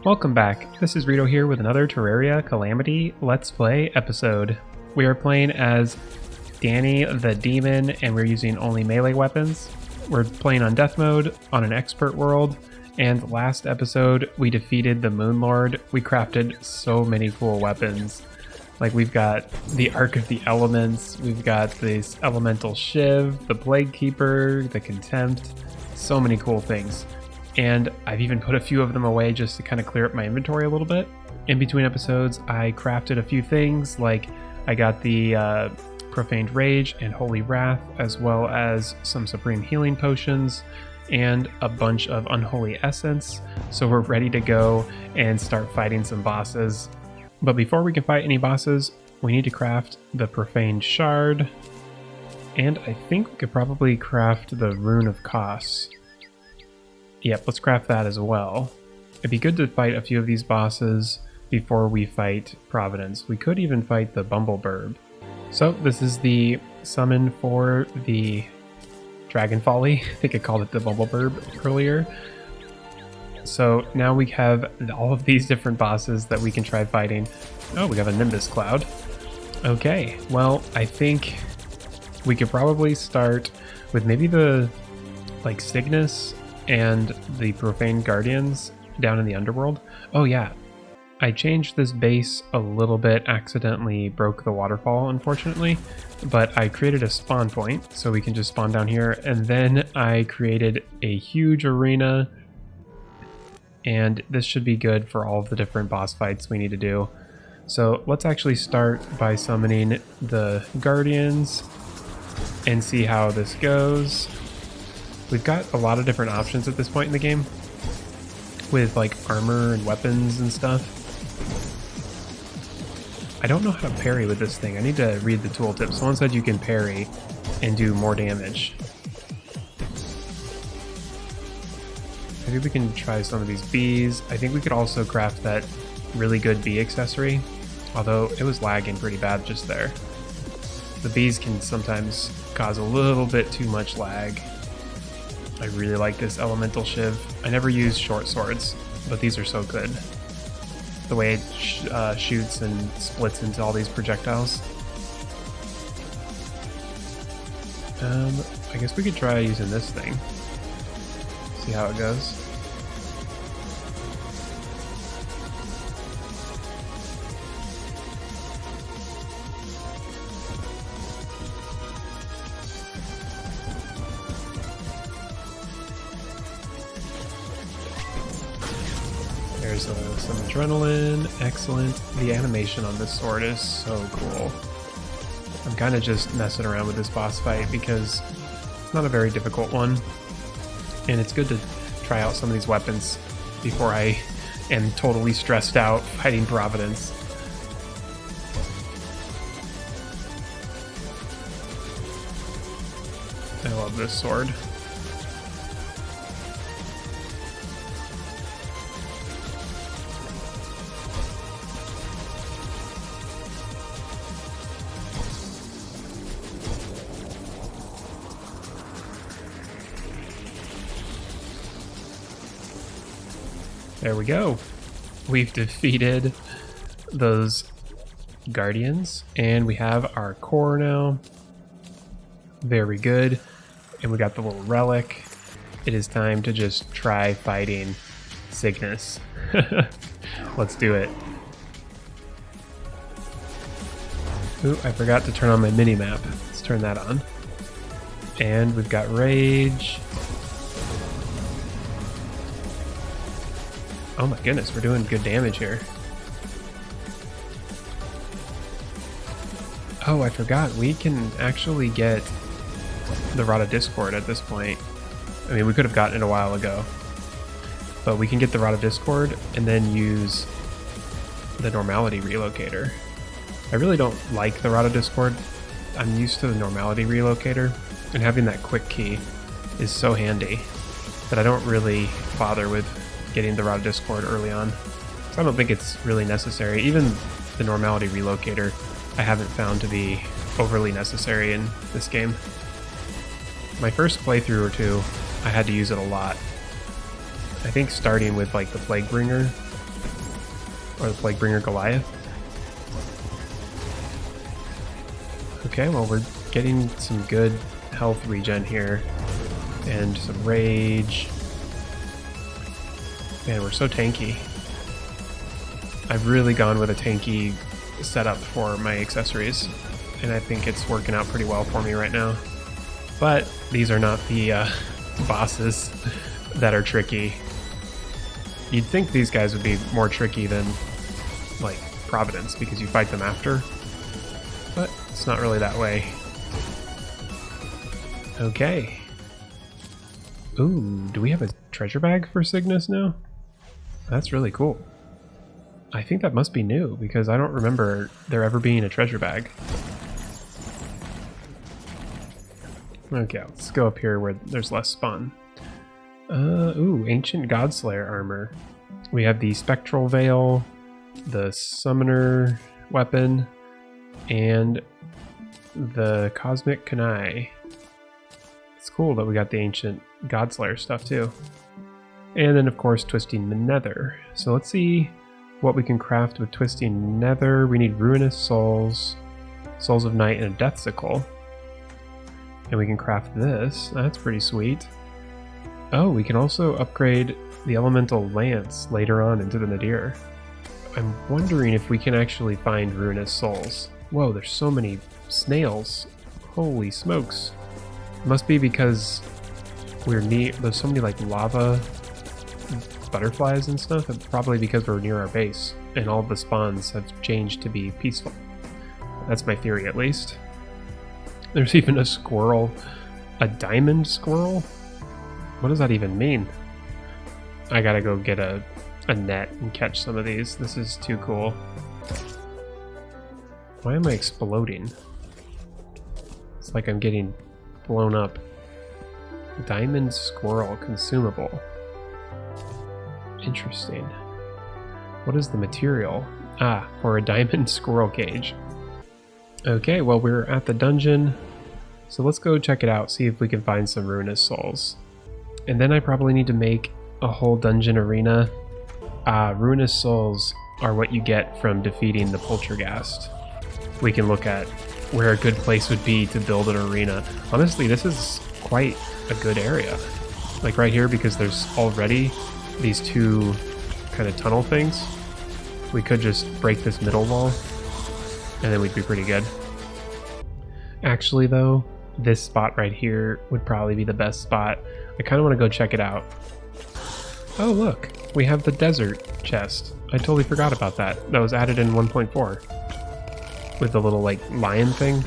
Welcome back. This is Rito here with another Terraria Calamity Let's Play episode. We are playing as Dani the Demon and we're using only melee weapons. We're playing on death mode on an expert world, and last episode we defeated the Moon Lord. We crafted so many cool weapons. Like, we've got the Arc of the Elements, we've got this Elemental Shiv, the Plague Keeper, the Contempt, so many cool things. And I've even put a few of them away just to kind of clear up my inventory a little bit. In between episodes, I crafted a few things, like I got the Profaned Rage and Holy Wrath, as well as some Supreme Healing Potions, and a bunch of Unholy Essence. So we're ready to go and start fighting some bosses. But before we can fight any bosses, we need to craft the Profaned Shard. And I think we could probably craft the Rune of Kos. Yep, let's craft that as well. It'd be good to fight a few of these bosses before we fight Providence. We could even fight the Bumblebirb. So this is the summon for the Dragonfolly. I think I called it the Bumblebirb earlier. So now we have all of these different bosses that we can try fighting. Oh, we have a Nimbus Cloud. Okay, well, I think we could probably start with maybe the, like, Signus and the Profaned Guardians down in the underworld. Oh yeah, I changed this base a little bit, accidentally broke the waterfall unfortunately, but I created a spawn point so we can just spawn down here, and then I created a huge arena, and this should be good for all of the different boss fights we need to do. So let's actually start by summoning the Guardians and see how this goes. We've got a lot of different options at this point in the game with like armor and weapons and stuff. I don't know how to parry with this thing. I need to read the tooltip. Someone said you can parry and do more damage. Maybe we can try some of these bees. I think we could also craft that really good bee accessory, although it was lagging pretty bad just there. The bees can sometimes cause a little bit too much lag. I really like this Elemental Shiv. I never use short swords, but these are so good. The way it shoots and splits into all these projectiles. I guess we could try using this thing. See how it goes. There's some adrenaline. Excellent. The animation on this sword is so cool. I'm kind of just messing around with this boss fight because it's not a very difficult one. And it's good to try out some of these weapons before I am totally stressed out fighting Providence. I love this sword. There we go. We've defeated those Guardians, and we have our core now. Very good. And we got the little relic. It is time to just try fighting Signus. Let's do it. Ooh, I forgot to turn on my mini-map. Let's turn that on. And we've got Rage. Oh my goodness, we're doing good damage here. Oh, I forgot. We can actually get the Rod of Discord at this point. I mean, we could have gotten it a while ago. But we can get the Rod of Discord and then use the Normality Relocator. I really don't like the Rod of Discord. I'm used to the Normality Relocator, and having that quick key is so handy that I don't really bother with getting the Rod of Discord early on. So I don't think it's really necessary. Even the Normality Relocator I haven't found to be overly necessary in this game. My first playthrough or two, I had to use it a lot. I think starting with like the Plague Bringer or the Plaguebringer Goliath. Okay, well we're getting some good health regen here, and some rage. Man, we're so tanky. I've really gone with a tanky setup for my accessories, and I think it's working out pretty well for me right now. But these are not the bosses that are tricky. You'd think these guys would be more tricky than like Providence because you fight them after, but it's not really that way. Okay. Ooh, do we have a treasure bag for Signus now? That's really cool. I think that must be new because I don't remember there ever being a treasure bag. Okay, let's go up here where there's less spawn. Ooh, Ancient Godslayer armor. We have the Spectral Veil, the Summoner weapon, and the Cosmic Kunai. It's cool that we got the Ancient Godslayer stuff too. And then of course Twisting the Nether. So let's see what we can craft with Twisting Nether. We need Ruinous Souls, Souls of Night, and a Death Sickle. And we can craft this. That's pretty sweet. Oh, we can also upgrade the Elemental Lance later on into the Nadir. I'm wondering if we can actually find Ruinous Souls. Whoa, there's so many snails. Holy smokes. Must be because we're near, there's so many like lava butterflies and stuff, and probably because we're near our base and all the spawns have changed to be peaceful. That's my theory at least. There's even a squirrel. A diamond squirrel? What does that even mean? I gotta go get a net and catch some of these. This is too cool. Why am I exploding? It's like I'm getting blown up. Diamond squirrel consumable. Interesting. What is the material? Ah, for a diamond squirrel cage. Okay, well we're at the dungeon, so let's go check it out, see if we can find some Ruinous Souls. And then I probably need to make a whole dungeon arena. Ruinous Souls are what you get from defeating the Poltergeist. We can look at where a good place would be to build an arena. Honestly, this is quite a good area. Like right here, because there's already these two kind of tunnel things. We could just break this middle wall, and then we'd be pretty good. Actually though, this spot right here would probably be the best spot. I kind of want to go check it out. Oh look, we have the desert chest. I totally forgot about that. That was added in 1.4 with the little like lion thing.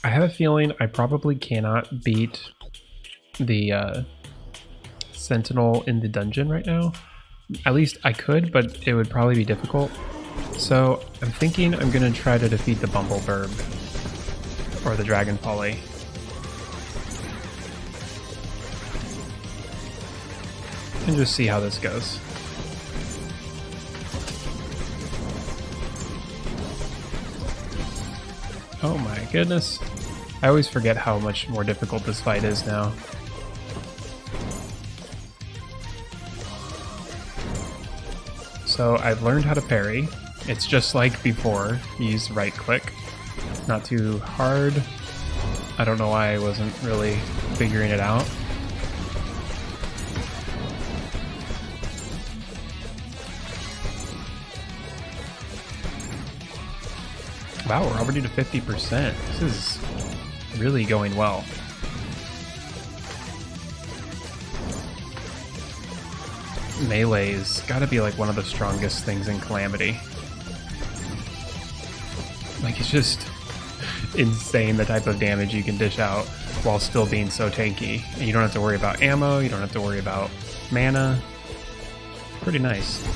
I have a feeling I probably cannot beat the Sentinel in the dungeon right now. At least I could, but it would probably be difficult. So I'm thinking I'm going to try to defeat the Bumblebirb or the Dragonfolly. And just see how this goes. Oh my goodness. I always forget how much more difficult this fight is now. So I've learned how to parry. It's just like before. You use right click. Not too hard. I don't know why I wasn't really figuring it out. Wow, we're already to 50%. This is really going well. Melee's gotta be like one of the strongest things in Calamity. Like, it's just insane the type of damage you can dish out while still being so tanky. And you don't have to worry about ammo, you don't have to worry about mana. Pretty nice.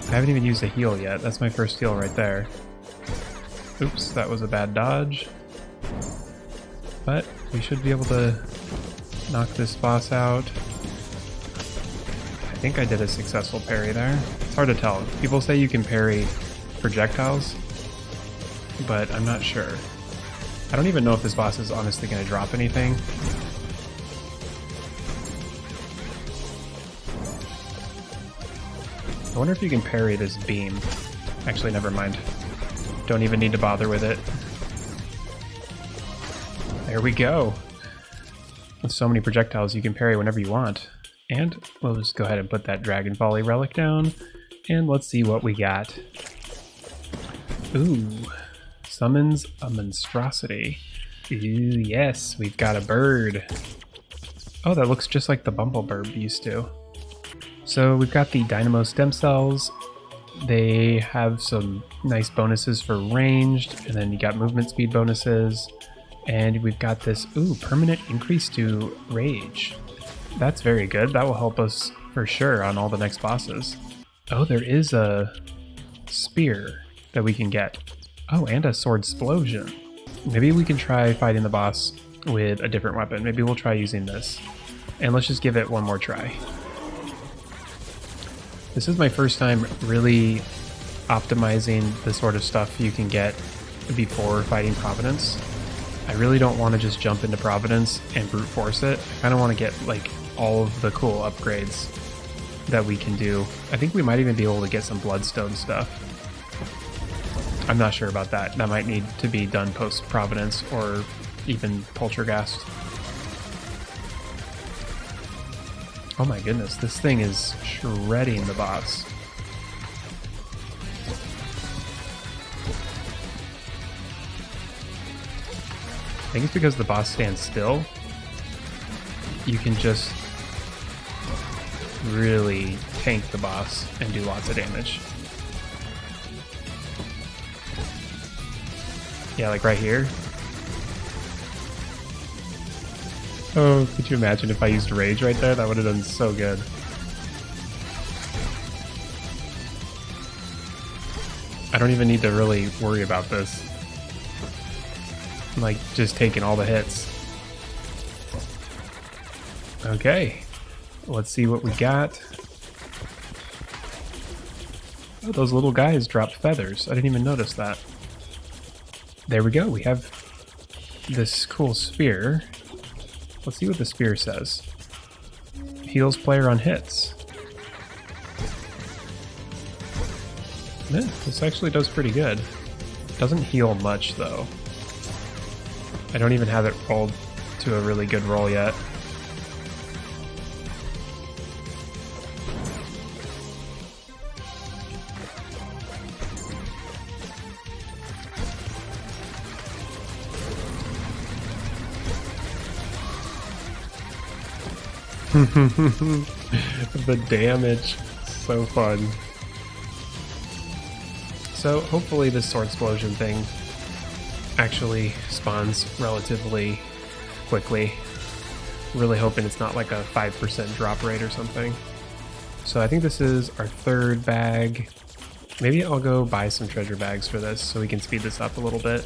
I haven't even used a heal yet. That's my first heal right there. Oops, that was a bad dodge. But we should be able to knock this boss out. I think I did a successful parry there. It's hard to tell. People say you can parry projectiles, but I'm not sure. I don't even know if this boss is honestly going to drop anything. I wonder if you can parry this beam. Actually, never mind. Don't even need to bother with it. There we go. With so many projectiles, you can parry whenever you want. And we'll just go ahead and put that Dragonfolly relic down. And let's see what we got. Ooh. Summons a monstrosity. Ooh, yes, we've got a bird. Oh, that looks just like the Bumblebirb used to. So we've got the Dynamo stem cells. They have some nice bonuses for ranged, and then you got movement speed bonuses. And we've got this, ooh, permanent increase to rage. That's very good. That will help us for sure on all the next bosses. Oh, there is a spear that we can get. Oh, and a sword explosion. Maybe we can try fighting the boss with a different weapon. Maybe we'll try using this. And let's just give it one more try. This is my first time really optimizing the sort of stuff you can get before fighting Providence. I really don't want to just jump into Providence and brute force it. I kind of want to get like all of the cool upgrades that we can do. I think we might even be able to get some Bloodstone stuff. I'm not sure about that. That might need to be done post Providence or even Poltergeist. Oh my goodness, this thing is shredding the boss. I think it's because the boss stands still. You can just really tank the boss and do lots of damage. Yeah, like right here. Oh, could you imagine if I used Rage right there? That would have done so good. I don't even need to really worry about this. I'm like just taking all the hits. Okay, let's see what we got. Oh, those little guys dropped feathers. I didn't even notice that. There we go. We have this cool spear. Let's see what the spear says. Heals player on hits. Yeah, this actually does pretty good. Doesn't heal much though. I don't even have it rolled to a really good roll yet. The damage, so fun. So hopefully this sword explosion thing actually spawns relatively quickly. Really hoping it's not like a 5% drop rate or something. So I think this is our third bag. Maybe I'll go buy some treasure bags for this so we can speed this up a little bit.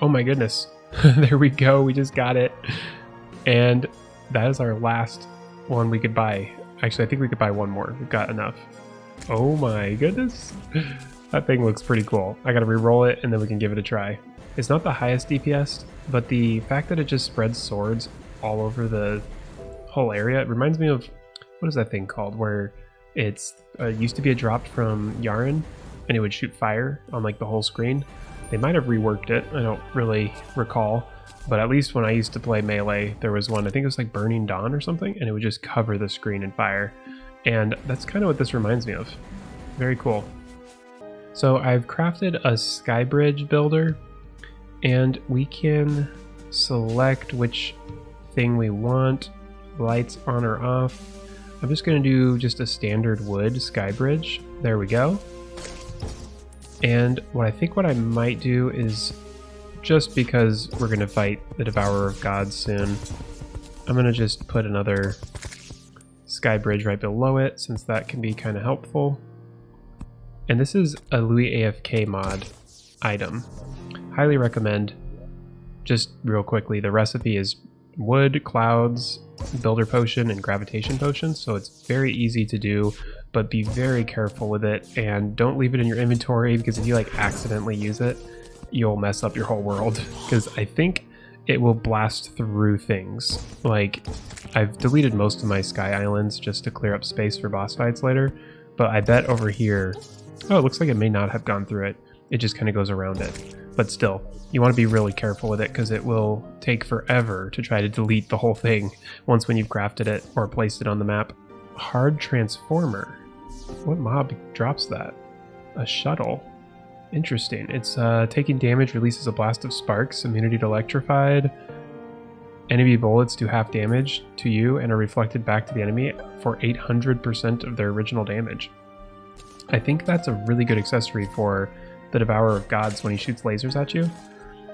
Oh my goodness. There we go, we just got it. And that is our last one we could buy. Actually, I think we could buy one more. We've got enough. Oh my goodness. That thing looks pretty cool. I gotta re-roll it and then we can give it a try. It's not the highest DPS, but the fact that it just spreads swords all over the whole area, it reminds me of, what is that thing called? Where it's used to be a drop from Yaren and it would shoot fire on like the whole screen. They might have reworked it. I don't really recall. But at least when I used to play Melee, there was one, I think it was like Burning Dawn or something, and it would just cover the screen in fire. And that's kind of what this reminds me of. Very cool. So I've crafted a sky bridge builder, and we can select which thing we want, lights on or off. I'm just going to do just a standard wood sky bridge. There we go. And what I might do is, just because we're going to fight the Devourer of Gods soon, I'm going to just put another sky bridge right below it, since that can be kind of helpful. And this is a Luiafk mod item. Highly recommend. Just real quickly, the recipe is wood, clouds, builder potion, and gravitation potion, so it's very easy to do, but be very careful with it, and don't leave it in your inventory, because if you like accidentally use it, you'll mess up your whole world, because I think it will blast through things. Like, I've deleted most of my sky islands just to clear up space for boss fights later, but I bet over here... Oh, it looks like it may not have gone through it. It just kind of goes around it. But still, you want to be really careful with it because it will take forever to try to delete the whole thing once when you've crafted it or placed it on the map. Hard Transformer. What mob drops that? A shuttle. Interesting. It's taking damage, releases a blast of sparks, immunity to electrified. Enemy bullets do half damage to you and are reflected back to the enemy for 800% of their original damage. I think that's a really good accessory for the Devourer of Gods when he shoots lasers at you.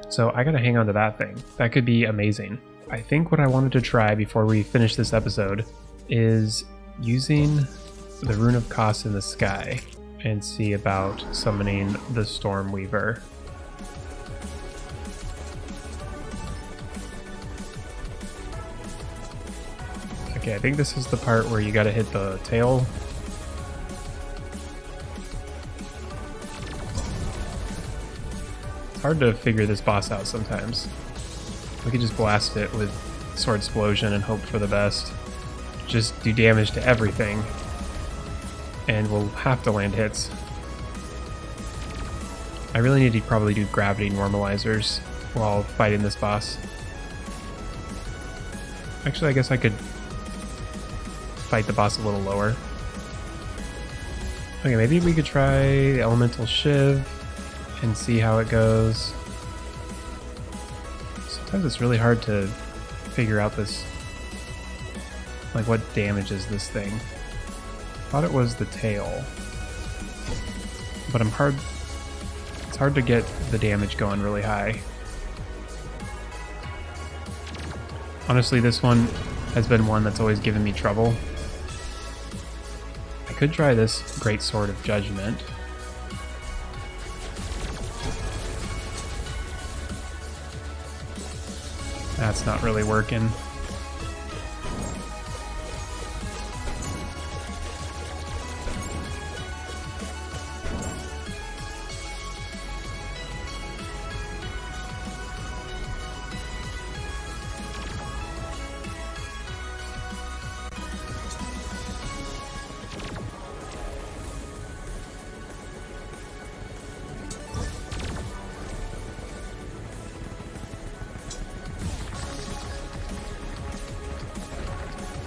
So I gotta hang on to that thing. That could be amazing. I think what I wanted to try before we finish this episode is using the Rune of Kos in the sky and see about summoning the Stormweaver. Okay, I think this is the part where you gotta hit the tail. It's hard to figure this boss out sometimes. We could just blast it with Sword Explosion and hope for the best. Just do damage to everything. And we'll have to land hits. I really need to probably do gravity normalizers while fighting this boss. Actually, I guess I could fight the boss a little lower. Okay, maybe we could try the Elemental Shiv and see how it goes. Sometimes it's really hard to figure out this, like what damages this thing. I thought it was the tail, but it's hard to get the damage going really high. Honestly, this one has been one that's always given me trouble. I could try this Great Sword of Judgment. That's not really working.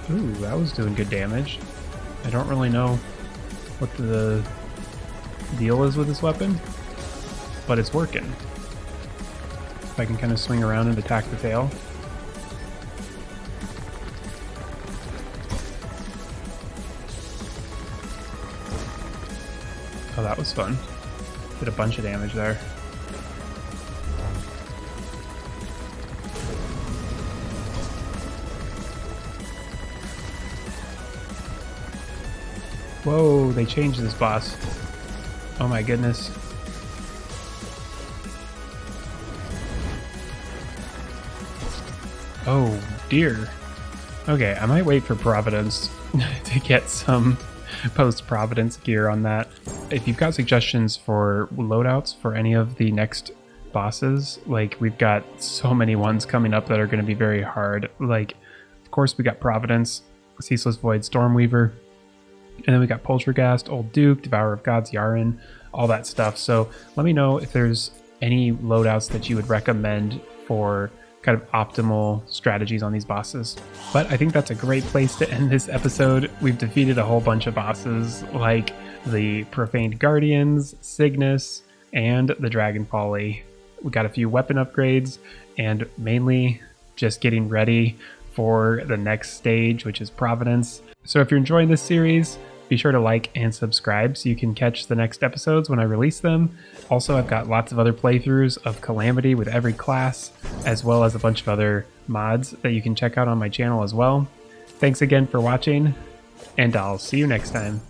Ooh, that was doing good damage. I don't really know what the deal is with this weapon, but it's working. If I can kind of swing around and attack the tail. Oh, that was fun. Did a bunch of damage there. Whoa, they changed this boss. Oh my goodness. Oh dear. Okay, I might wait for Providence to get some post-Providence gear on that. If you've got suggestions for loadouts for any of the next bosses, like we've got so many ones coming up that are going to be very hard. Like, of course we got Providence, Ceaseless Void, Stormweaver, and then we got Poltergast, Old Duke, Devourer of Gods, Yaren, all that stuff. So let me know if there's any loadouts that you would recommend for kind of optimal strategies on these bosses. But I think that's a great place to end this episode. We've defeated a whole bunch of bosses like the Profaned Guardians, Signus, and the Dragonfolly. We got a few weapon upgrades and mainly just getting ready for the next stage, which is Providence. So if you're enjoying this series, be sure to like and subscribe so you can catch the next episodes when I release them. Also, I've got lots of other playthroughs of Calamity with every class, as well as a bunch of other mods that you can check out on my channel as well. Thanks again for watching, and I'll see you next time.